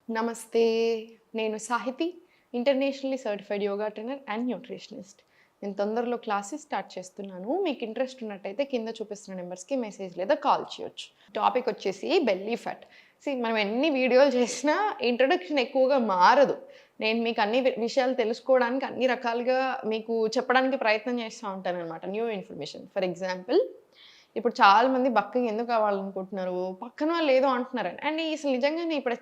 నమస్తే. నేను Sahithi, internationally certified yoga trainer and nutritionist. నేను తొందరలో క్లాసెస్ స్టార్ట్ చేస్తున్నాను. మీకు ఇంట్రెస్ట్ ఉన్నట్టయితే కింద చూపిస్తున్న నెంబర్స్‌కి మెసేజ్ లేదా కాల్ చేయొచ్చు. టాపిక్ వచ్చేసి బెల్లీ ఫ్యాట్. మనం ఎన్ని వీడియోలు చేసినా ఇంట్రొడక్షన్ ఎక్కువగా మారదు. నేను మీకు అన్ని విషయాలు తెలుసుకోవడానికి అన్ని రకాలుగా మీకు చెప్పడానికి ప్రయత్నం చేస్తూ ఉంటాననమాట. New information. ఫర్ ఎగ్జాంపుల్ ఇప్పుడు చాలామంది బక్కగా ఎందుకు అవ్వాలనుకుంటున్నారు? పక్కన వాళ్ళు ఏదో అంటున్నారని. అండ్ అసలు నిజంగానే ఇప్పుడు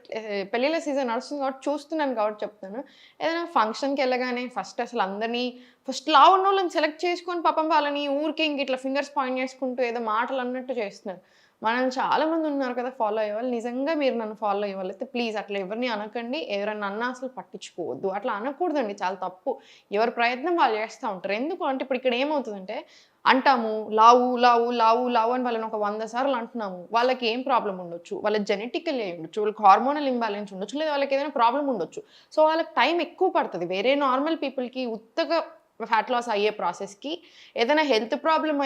పెళ్ళిళ్ళ సీజన్ నడుస్తుంది కాబట్టి చూస్తున్నాను కాబట్టి చెప్తాను. ఏదైనా ఫంక్షన్‌కెళ్ళగానే ఫస్ట్ అసలు అందరిని ఫస్ట్ లావున్నోళ్ళని సెలెక్ట్ చేసుకొని పాపం వాళ్ళని ఊరికే ఇంక ఇట్లా ఫింగర్స్ పాయింట్ చేసుకుంటూ ఏదో మాటలు అన్నట్టు చేస్తున్నారు. మనల్ని చాలామంది ఉన్నారు కదా ఫాలో అయ్యేవాళ్ళు. నిజంగా మీరు నన్ను ఫాలో అయ్యేవాళ్ళైతే ప్లీజ్ అట్లా ఎవరిని అనకండి. ఎవరన్నా అన్నా అసలు పట్టించుకోవద్దు. అట్లా అనకూడదండి. చాలా తప్పు. ఎవరి ప్రయత్నం వాళ్ళు చేస్తా ఉంటారు. ఎందుకు అంటే ఇప్పుడు ఇక్కడ ఏమవుతదంటే అంటాము లావు, లావు, లావు, లావు అని వాళ్ళని ఒక 100 సార్లు అంటున్నాము. వాళ్ళకి ఏం ప్రాబ్లమ్ ఉండొచ్చు. వాళ్ళ జెనెటికల్లీ అయ్యుండొచ్చు. వాళ్ళకి హార్మోనల్ ఇంబాలెన్స్ ఉండొచ్చు. లేదా వాళ్ళకి ఏదైనా ప్రాబ్లమ్ ఉండొచ్చు. సో, వాళ్ళకి టైం ఎక్కువ పడతది. వేరే నార్మల్ పీపుల్‌కి ఉత్తగా ఫ్యాట్ లాస్ అయ్యే ప్రాసెస్‌కి, ఏదైనా హెల్త్ ప్రాబ్లమ్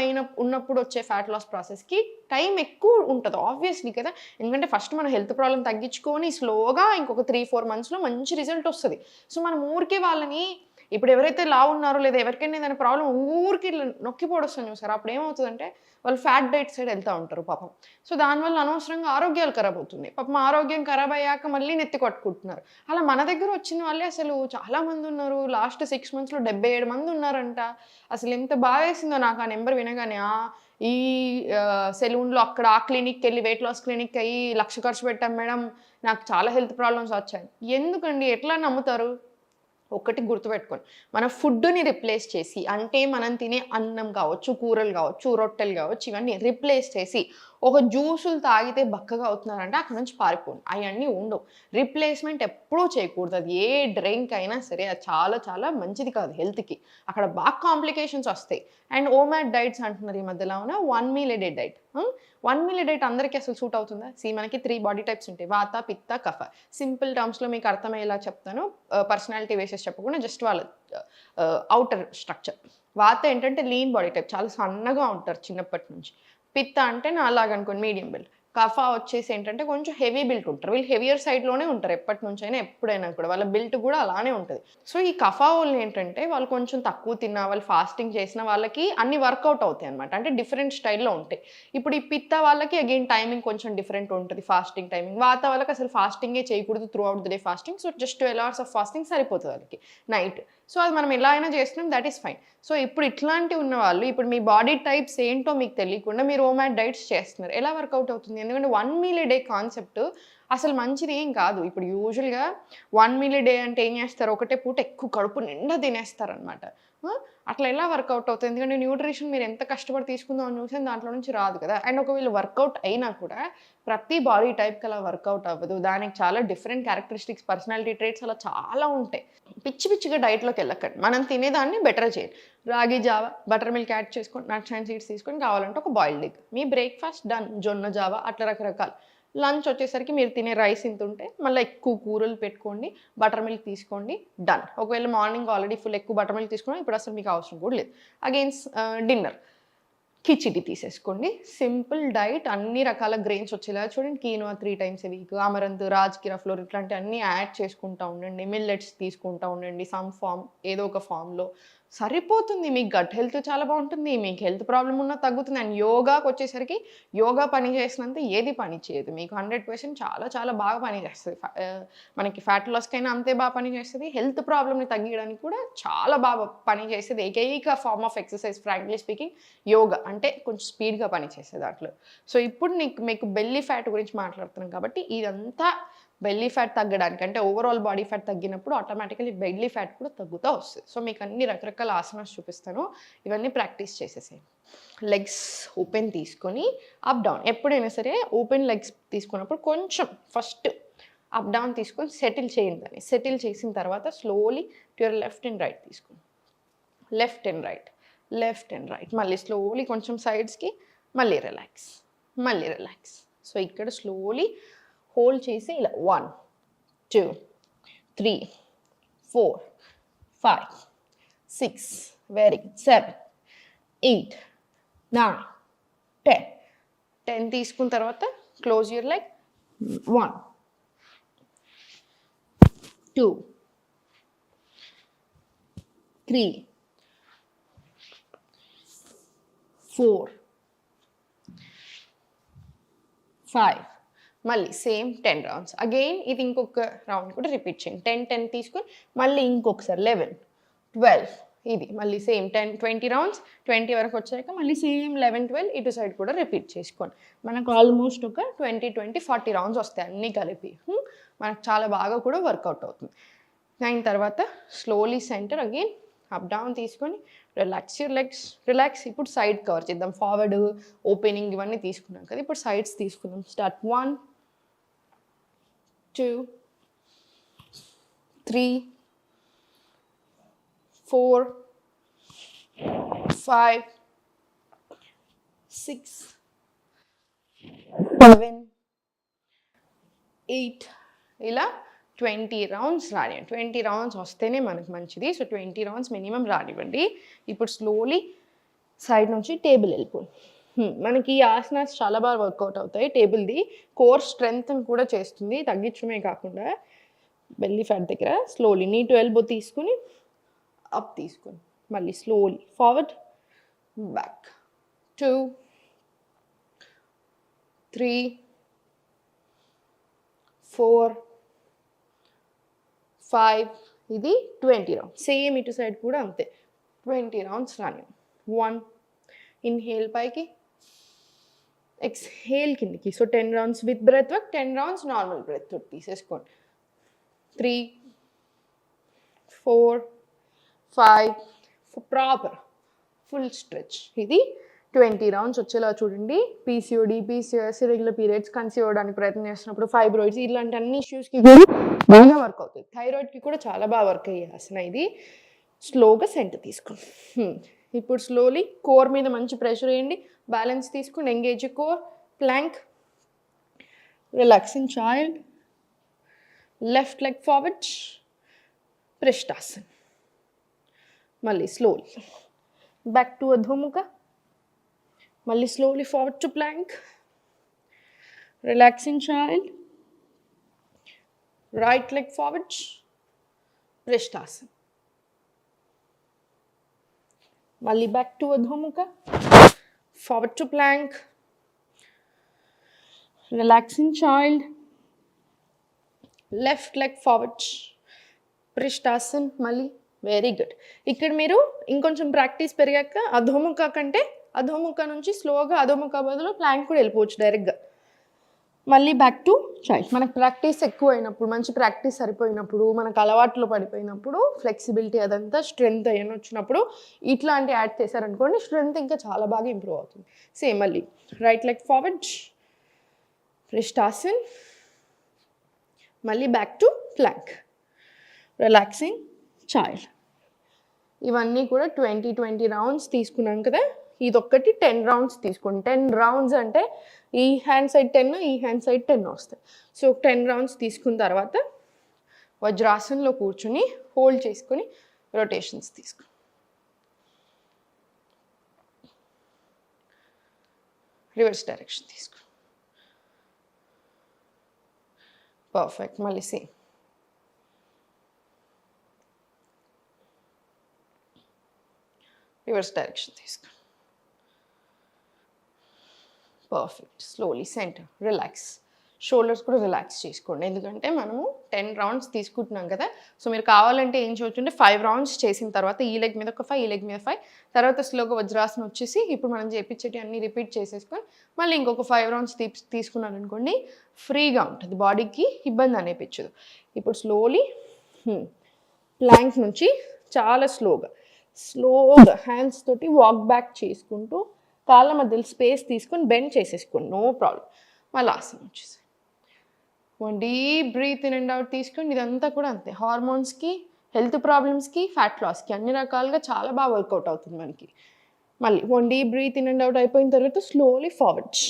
ఉన్నప్పుడు వచ్చే ఫ్యాట్ లాస్ ప్రాసెస్‌కి టైం ఎక్కువ ఉంటది. ఆబ్వియస్‌లీ కదా! ఎందుకంటే ఫస్ట్ మన హెల్త్ ప్రాబ్లమ్ తగ్గించుకొని స్లోగా ఇంకొక 3, 4 మంత్స్‌లో మంచి రిజల్ట్ ఒస్తది. సో, మనం ఊరికే వాళ్ళని ఇప్పుడు ఎవరైతే లావున్నారో లేదా ఎవరికైనా ఏదైనా ప్రాబ్లమ్ ఊరికే ఇట్లా నొక్కి పొడుస్తాం చూసారా? అప్పుడేమవుతదంటే వాళ్ళు ఫ్యాట్ డైట్ సైడ్ ఎళ్తా ఉంటారు పాపం. సో, దానివల్ల అనవసరంగా ఆరోగ్యాలు ఖరాబవుతున్నాయి. పాపం ఆరోగ్యం ఖరాబయ్యాక మళ్ళీ నెత్తి కొట్టుకుంటున్నారు. అలా మన దగ్గర వచ్చిన వాళ్ళే అసలు చాలా మందున్నారు. లాస్ట్ 6 మంత్స్‌లో 77 మందున్నారంట. అసలెంత బాధేసిందో నాకు ఆ నంబర్ వినగానే. ఈ సెలూన్‌లో అక్కడ ఆ క్లినిక్‌కెళ్ళి వెయిట్ లాస్ క్లినిక్‌కెయ్యి 1,00,000 ఖర్చు పెట్టాం మేడం. నాకు చాలా హెల్త్ ప్రాబ్లమ్స్ వచ్చాయి. ఎందుకండి? ఎట్లా నమ్ముతారు? ఒక్కటి గుర్తుపెట్టుకోండి. మన ఫుడ్‌ని రిప్లేస్ చేసి అంటే మనం తినే అన్నం కావచ్చు, కూరలు కావచ్చు, రొట్టెలు కావచ్చు, ఇవన్నీ రిప్లేస్ చేసి ఒక జ్యూసులు తాగితే బక్కగా అవుతున్నారంటే అక్కడి నుంచి పారిపోండి. అయన్నీ ఉండవు. రిప్లేస్‌మెంట్ ఎప్పుడూ చేయకూడదు. అది ఏ డ్రింక్ అయినా సరే అది చాలా చాలా మంచిది కాదు హెల్త్‌కి. అక్కడ బాగా కాంప్లికేషన్స్ వస్తాయి. అండ్ ఓమాడ్ డైట్స్ అంటున్నారు ఈ మధ్యలో 1 meal a day diet. 1 meal a diet అందరికి అసలు సూట్ అవుతుందా? మనకి 3 బాడీ టైప్స్ ఉంటాయి. వాత, పిత్త, కఫ. సింపుల్ టర్మ్స్‌లో మీకు అర్థమయ్యేలా చెప్తాను. పర్సనాలిటీ బేసిస్ చెప్పకుండా జస్ట్ వాళ్ళ ఔటర్ స్ట్రక్చర్. వాత ఏంటంటే లీన్ బాడీ టైప్. చాలా సన్నగా ఉంటారు చిన్నప్పటి నుంచి. పిత్త అంటే నాలాగనుకోండి మీడియం బిల్డ్. కఫ వచ్చేసి ఏంటంటే కొంచెం హెవీ బిల్ట్ ఉంటారు. వీళ్ళు హెవియర్ సైడ్‌లోనే ఉంటారు ఎప్పటినుంచైనా, ఎప్పుడైనా కూడా. వాళ్ళ బిల్ట్ కూడా అలానే ఉంటది. సో, ఈ కఫ వోళ్ళేంటంటే వాళ్ళు కొంచెం తక్కువ తిన్నా, వాళ్ళు ఫాస్టింగ్ చేసిన వాళ్ళకి అన్నీ వర్కౌట్ అవుతాయన్నమాట. అంటే డిఫరెంట్ స్టైల్‌లో ఉంటాయి. ఇప్పుడు ఈ పిత్త వాళ్ళకి అగైన్ టైమింగ్ కొంచెం డిఫరెంట్ ఉంటది. Fasting timing. వాత వాళ్ళకి అసలు ఫాస్టింగే చేయకూడదు through out the day fasting. So, just 12 hours of fasting సరిపోతది వాళ్ళకి నైట్. సో, అది మనం ఎలా అయినా చేస్తున్నాం దట్ ఈస్ ఫైన్. సో, ఇప్పుడు ఇట్లాంటివి ఉన్నవాళ్ళు ఇప్పుడు మీ బాడీ టైప్స్ ఏంటో మీకు తెలియకుండా మీరు ఓమాడ్ డైట్స్ చేస్తున్నారు. ఎలా వర్కౌట్ అవుతుంది? ఎందుకంటే 1 మీల్ ఎ డే కాన్సెప్ట్ అసలు మంచిది ఏం కాదు. ఇప్పుడు యూజువల్‌గా 1 మీల్ ఎ డే అంటే ఏం చేస్తారు? ఒకటే పూట ఎక్కువ కడుపు నిండా తినేస్తారనమాట. అట్లా ఎలా వర్కౌట్ అవుతది? ఎందుకంటే న్యూట్రిషన్ మీరు ఎంత కష్టపడి తీసుకుందామని చూసినా దాంట్లో నుంచి రాదు కదా! అండ్ ఒకవేళ వర్కౌట్ అయినా కూడా ప్రతి బాడీ టైప్‌కి అలా వర్కౌట్ అవ్వదు. దానికి చాలా డిఫరెంట్ క్యారెక్టరిస్టిక్స్, పర్సనాలిటీ ట్రేట్స్ అలా చాలా ఉంటాయి. పిచ్చి పిచ్చిగా డైట్‌లోకెళ్ళకండి. మనం తినేదాన్ని బెటర్ చేయండి. రాగి జావ, బటర్ మిల్క్ యాడ్ చేసుకొని, నట్స్ అండ్ సీడ్స్ తీసుకొని కావాలంటే ఒక బాయిల్డ్ ఎగ్. మీ బ్రేక్‌ఫాస్ట్ డన్. జొన్న జావ అట్లా రకరకాలు. లంచ్ వచ్చేసరికి మీరు తినే రైస్ ఇంతుంటే మళ్ళా ఎక్కువ కూరలు పెట్టుకోండి. బటర్ మిల్క్ తీసుకోండి. డన్. ఒకవేళ మార్నింగ్ ఆల్రెడీ ఫుల్ ఎక్కువ బటర్ మిల్క్ తీసుకున్నా ఇప్పుడు అసలు మీకు అవసరం కూడా లేదు. Again dinner. కిచిడి తీసేసుకోండి. సింపుల్ డైట్ అన్ని రకాల గ్రెయిన్స్ వచ్చేలాగా చూడండి. Quinoa 3 times a week, amaranth, rajgira flour ఇట్లాంటివన్నీ యాడ్ చేసుకుంటా ఉండండి. మిల్లెట్స్ తీసుకుంటా ఉండండి. సమ్ ఫార్మ్ ఏదో ఒక ఫార్మ్‌లో సరిపోతుంది. మీ గట్ హెల్త్ చాలా బావుంటుంది. మీకు హెల్త్ ప్రాబ్లమ్ ఉన్నా తగ్గుతుంది. అండ్ యోగాకొచ్చేసరికి యోగా పని చేసినంత ఏది పని చేయదు. మీకు 100% చాలా చాలా బాగా పని చేస్తది. మనకి ఫ్యాట్ లాస్‌కైనా అంతే బాగా పని చేస్తది. హెల్త్ ప్రాబ్లమ్‌ని తగ్గియడానికి కూడా చాలా బాగా పని చేసేది ఏకైక form of exercise frankly speaking yoga. అంటే కొంచెం స్పీడ్‌గా పనిచేసే దాంట్లో. సో, ఇప్పుడు మీకు బెల్లీ ఫ్యాట్ గురించి మాట్లాడుతున్నాం కాబట్టి ఇదంతా బెల్లీ ఫ్యాట్ తగ్గడానికి అంటే ఓవరాల్ బాడీ ఫ్యాట్ తగ్గినప్పుడు ఆటోమేటికల్లీ బెల్లీ ఫ్యాట్ కూడా తగ్గుతా వస్తది. సో, మీకు అన్ని రకరకాల ఆసనాస్ చూపిస్తాను. ఇవన్నీ ప్రాక్టీస్ చేసేసేయండి. లెగ్స్ ఓపెన్ తీసుకొని అప్, డౌన్ ఎప్పుడైనా సరే ఓపెన్ లెగ్స్ తీసుకున్నప్పుడు కొంచెం ఫస్ట్ అప్, డౌన్ తీసుకొని సెటిల్ చేయండి దాన్ని. సెటిల్ చేసిన తర్వాత slowly to your left and right తీసుకోండి. Left and right, left and right. మళ్ళీ స్లోలీ కొంచెం సైడ్స్‌కి మళ్ళీ రిలాక్స్, మళ్ళీ రిలాక్స్. సో, ఇక్కడ స్లోలీ హోల్డ్ చేసి ఇలా 1, 2, 3, 4, 5, 6 వెరీ గుడ్. 7, 8, 9, 10. 10 తీసుకున్న తర్వాత క్లోజ్ యువర్ లెగ్. 1, 2 3 4 5 మళ్ళీ సేమ్ 10 రౌండ్స్ అగైన్ ఇది ఇంకొక రౌండ్ కూడా రిపీట్ చేయండి 10 తీసుకొని మళ్ళీ ఇంకొకసారి 11 12 ఇది మళ్ళీ సేమ్ 20 రౌండ్స్ 20 వరకు వచ్చాక మళ్ళీ సేమ్ 11 12 ఇటు సైడ్ కూడా రిపీట్ చేసుకోండి మనకు ఆల్మోస్ట్ ఒక 40 రౌండ్స్ వస్తాయి అన్నీ కలిపి మనకు చాలా బాగా కూడా వర్కౌట్ అవుతుంది అయిన తర్వాత slowly centre again up down తీసుకొని రిలాక్స్ యూర్ లెగ్స్ రిలాక్స్ ఇప్పుడు సైడ్ కవర్ చేద్దాం ఫార్వర్డ్ ఓపెనింగ్ ఇవన్నీ తీసుకున్నాం కదా ఇప్పుడు సైడ్స్ తీసుకుందాం స్టార్ట్ 1 2 3 4 5 6 7 8 ఇలా 20 రౌండ్స్ రానివ్వండి 20 రౌండ్స్ వస్తేనే మనకు మంచిది సో 20 రౌండ్స్ మినిమం రానివ్వండి ఇప్పుడు స్లోలీ సైడ్ నుంచి టేబుల్ వెళ్ళిపోండి మనకి ఈ ఆసనాస్ చాలా బాగా వర్కౌట్ అవుతాయి టేబుల్ది కోర్ స్ట్రెంగ్త్ కూడా చేస్తుంది తగ్గించడమే కాకుండా బెల్లీ ఫ్యాట్ దగ్గర స్లోలీ నీ టు ఎల్బో తీసుకుని అప్ తీసుకుని మళ్ళీ స్లోలీ ఫార్వర్డ్ బ్యాక్ 2 3 4 5 ఇది 20 రౌండ్స్ సేమ్ ఇటు సైడ్ కూడా అంతే 20 రౌండ్స్ రాని 1 ఇన్హేల్ పైకి ఎక్స్హేల్ కిందికి so 10 rounds with breath work 10 rounds normal breath work తీసేసుకోండి 3 4 5 ప్రాపర్ ఫుల్ స్ట్రెచ్ ఇది 20 రౌండ్స్ వచ్చేలా చూడండి PCOD PCS regular periods conceive అవ్వడానికి ప్రయత్నం చేస్తున్నప్పుడు ఫైబ్రాయిడ్స్ ఇలాంటి అన్ని ఇష్యూస్కి కూడా బాగా వర్క్ అవుతుంది థైరాయిడ్కి కూడా చాలా బాగా వర్క్ అయ్యే ఆసన ఇది స్లోగా సెంటర్ తీసుకోండి ఇప్పుడు స్లోలీ కోర్ మీద మంచి ప్రెషర్ వేయండి బ్యాలెన్స్ తీసుకుని engage core plank relaxing child left leg forward పృష్ఠాసన్ మళ్ళీ స్లోలీ బ్యాక్ టు అధోముఖ మళ్ళీ slowly forward to plank relaxing child right leg forward పృష్ఠాసన్ మళ్ళీ బ్యాక్ టు అధోముఖ forward to plank relaxing child left leg forward పృష్ఠాసన్ మళ్ళీ వెరీ గుడ్ ఇక్కడ మీరు ఇంకొంచెం ప్రాక్టీస్ పెరిగాక అధోముఖ కంటే అధోముఖ నుంచి స్లోగా అధోముఖ బదులు ప్లాంక్ కూడా వెళ్ళిపోవచ్చు డైరెక్ట్గా మళ్ళీ బ్యాక్ టు చైల్డ్ మనకు ప్రాక్టీస్ ఎక్కువ అయినప్పుడు మంచి ప్రాక్టీస్ సరిపోయినప్పుడు మనకు అలవాట్లో పడిపోయినప్పుడు ఫ్లెక్సిబిలిటీ అదంతా స్ట్రెంగ్త్ అయ్యని వచ్చినప్పుడు ఇట్లాంటి యాడ్ చేశారనుకోండి స్ట్రెంగ్త్ ఇంకా చాలా బాగా ఇంప్రూవ్ అవుతుంది సేమ్ మళ్ళీ రైట్ లెగ్ ఫార్వర్డ్ పృష్ఠాసన్ మళ్ళీ back to plank relaxing child ఇవన్నీ కూడా 20 రౌండ్స్ తీసుకున్నాం కదా ఇదొక్కటి 10 రౌండ్స్ తీసుకోండి 10 రౌండ్స్ అంటే ఈ హ్యాండ్ సైడ్ 10 ఈ హ్యాండ్ సైడ్ 10 వస్తాయి సో 10 రౌండ్స్ తీసుకున్న తర్వాత వజ్రాసనంలో కూర్చుని హోల్డ్ చేసుకొని రొటేషన్స్ తీసుకో రివర్స్ డైరెక్షన్ తీసుకో పర్ఫెక్ట్ మళ్ళీ సేమ్ రివర్స్ డైరెక్షన్ తీసుకో perfect slowly centre relax shoulders కూడా రిలాక్స్ చేసుకోండి ఎందుకంటే మనము 10 రౌండ్స్ తీసుకుంటున్నాం కదా సో మీరు కావాలంటే ఏం చేయొచ్చు అంటే 5 రౌండ్స్ చేసిన తర్వాత ఈ లెగ్ మీద ఒక 5 ఈ లెగ్ మీద 5 తర్వాత స్లోగా వజ్రాసనం వచ్చేసి ఇప్పుడు మనం చేపించేటి అన్ని రిపీట్ చేసేసుకొని మళ్ళీ ఇంకొక 5 రౌండ్స్ తీసుకున్నాను అనుకోండి ఫ్రీగా ఉంటుంది బాడీకి ఇబ్బంది అనిపించదు ఇప్పుడు స్లోలీ ప్లాంక్ నుంచి చాలా స్లోగా హ్యాండ్స్ తోటి వాక్ బ్యాక్ చేసుకుంటూ కాళ్ళ మధ్యలో స్పేస్ తీసుకొని బెండ్ చేసేసుకోండి నో ప్రాబ్లం మళ్ళీ ఆసనం వచ్చేసి one deep breath in and out తీసుకోండి ఇదంతా కూడా అంతే హార్మోన్స్కి హెల్త్ ప్రాబ్లమ్స్కి ఫ్యాట్ లాస్కి అన్ని రకాలుగా చాలా బాగా వర్కౌట్ అవుతుంది మనకి మళ్ళీ one deep breath in and out అయిపోయిన తర్వాత స్లోలీ ఫార్వర్డ్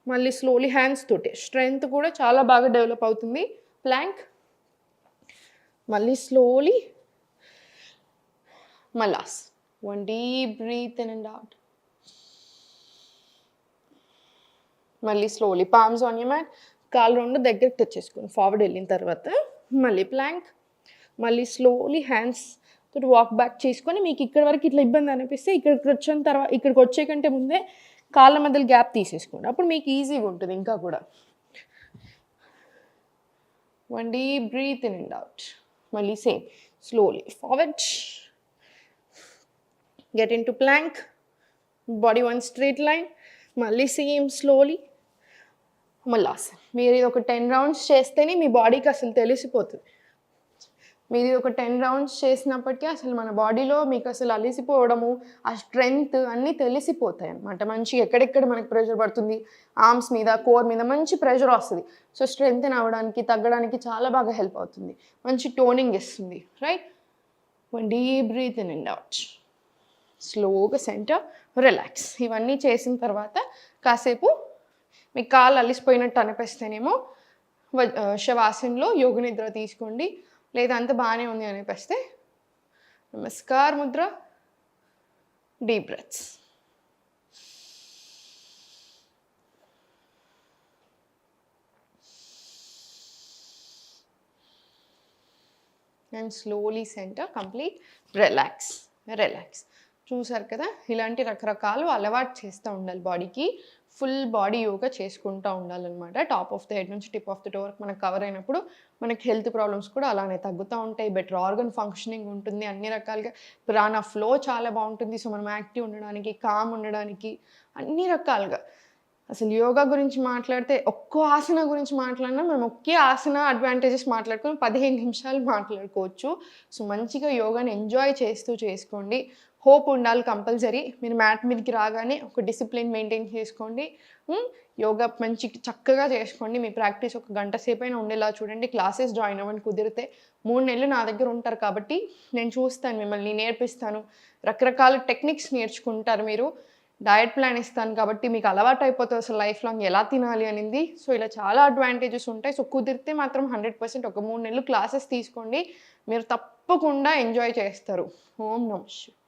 మళ్ళీ స్లోలీ హ్యాండ్స్ తోటి స్ట్రెంగ్త్ కూడా చాలా బాగా డెవలప్ అవుతుంది ప్లాంక్ మళ్ళీ స్లోలీ మలాస్ one deep breath in and out మళ్ళీ slowly palms on your mat కాళ్ళు రెండు దగ్గరికి తెచ్చేసుకోండి ఫార్వర్డ్ వెళ్ళిన తర్వాత మళ్ళీ ప్లాంక్, మళ్ళీ స్లోలీ హ్యాండ్స్ తోటి వాక్ బ్యాక్ చేసుకొని మీకు ఇక్కడ వరకు ఇట్లా ఇబ్బంది అనిపిస్తే ఇక్కడికి వచ్చిన తర్వాత ఇక్కడికి వచ్చే కంటే ముందే కాళ్ళ మధ్యలో గ్యాప్ తీసేసుకోండి, అప్పుడు మీకు ఈజీగా ఉంటుంది ఇంకా కూడా. 1 deep breathe in and out. మళ్ళీ same slowly forward, get into plank, body one straight line, మళ్ళీ సేమ్ స్లోలీ మళ్ళీ ఆసన్. మీరు ఇది ఒక 10 రౌండ్స్ చేస్తేనే మీ బాడీకి అసలు తెలిసిపోతుంది. మీరు ఇది ఒక 10 రౌండ్స్ చేసినప్పటికీ అసలు మన బాడీలో మీకు అసలు అలిసిపోవడము, ఆ స్ట్రెంగ్త్ అన్నీ తెలిసిపోతాయి అన్నమాట. మంచిగా ఎక్కడెక్కడ మనకి ప్రెషర్ పడుతుంది, ఆర్మ్స్ మీద, కోర్ మీద మంచి ప్రెషర్ వస్తుంది. సో స్ట్రెంగ్త్ అవ్వడానికి, తగ్గడానికి చాలా బాగా హెల్ప్ అవుతుంది, మంచి టోనింగ్ ఇస్తుంది, right. 1 deep breath in and out. స్లోగా సెంటర్, రిలాక్స్. ఇవన్నీ చేసిన తర్వాత కాసేపు మీ కాళ్ళు అలిసిపోయినట్టు అనిపిస్తేనేమో శవాసనలో యోగ నిద్ర తీసుకోండి. లేదా అంత బాగానే ఉంది అనిపిస్తే namaskar Mudra, deep breaths. And slowly centre, complete relax. Relax. చూసారు కదా, ఇలాంటి రకరకాలు అలవాటు చేస్తూ ఉండాలి బాడీకి. ఫుల్ బాడీ యోగా చేసుకుంటూ ఉండాలన్నమాట. టాప్ ఆఫ్ ద హెడ్ నుంచి టిప్ ఆఫ్ ద టో వరకు మనకు కవర్ అయినప్పుడు మనకి హెల్త్ ప్రాబ్లమ్స్ కూడా అలానే తగ్గుతూ ఉంటాయి. బెటర్ ఆర్గన్ ఫంక్షనింగ్ ఉంటుంది, అన్ని రకాలుగా ప్రాణ ఫ్లో చాలా బాగుంటుంది. సో మనం యాక్టివ్ ఉండడానికి, కామ్ ఉండడానికి, అన్ని రకాలుగా. అసలు యోగా గురించి మాట్లాడితే ఒక్కో ఆసన గురించి మాట్లాడినా మనం ఒకే ఆసన అడ్వాంటేజెస్ మాట్లాడుకొని 15 నిమిషాలు మాట్లాడుకోవచ్చు. సో మంచిగా యోగాని ఎంజాయ్ చేస్తూ చేసుకోండి. హోప్ ఉండాలి కంపల్సరీ. మీరు మ్యాట్ మీదకి రాగానే ఒక డిసిప్లిన్ మెయింటైన్ చేసుకోండి. యోగా మంచి చక్కగా చేసుకోండి. మీ ప్రాక్టీస్ ఒక గంట సేపు అయినా ఉండేలా చూడండి. క్లాసెస్ జాయిన్ అవ్వండి కుదిరితే. 3 నెలలు నా దగ్గర ఉంటారు కాబట్టి నేను చూస్తాను, మిమ్మల్ని నేర్పిస్తాను. రకరకాల టెక్నిక్స్ నేర్చుకుంటారు మీరు. డయట్ ప్లాన్ ఇస్తాను కాబట్టి మీకు అలవాటు అయిపోతుంది అసలు లైఫ్ లాంగ్ ఎలా తినాలి అనేది. సో ఇలా చాలా అడ్వాంటేజెస్ ఉంటాయి. సో కుదిరితే మాత్రం 100% ఒక 3 నెలలు క్లాసెస్ తీసుకోండి. మీరు తప్పకుండా ఎంజాయ్ చేస్తారు. ఓం నమః శివాయ.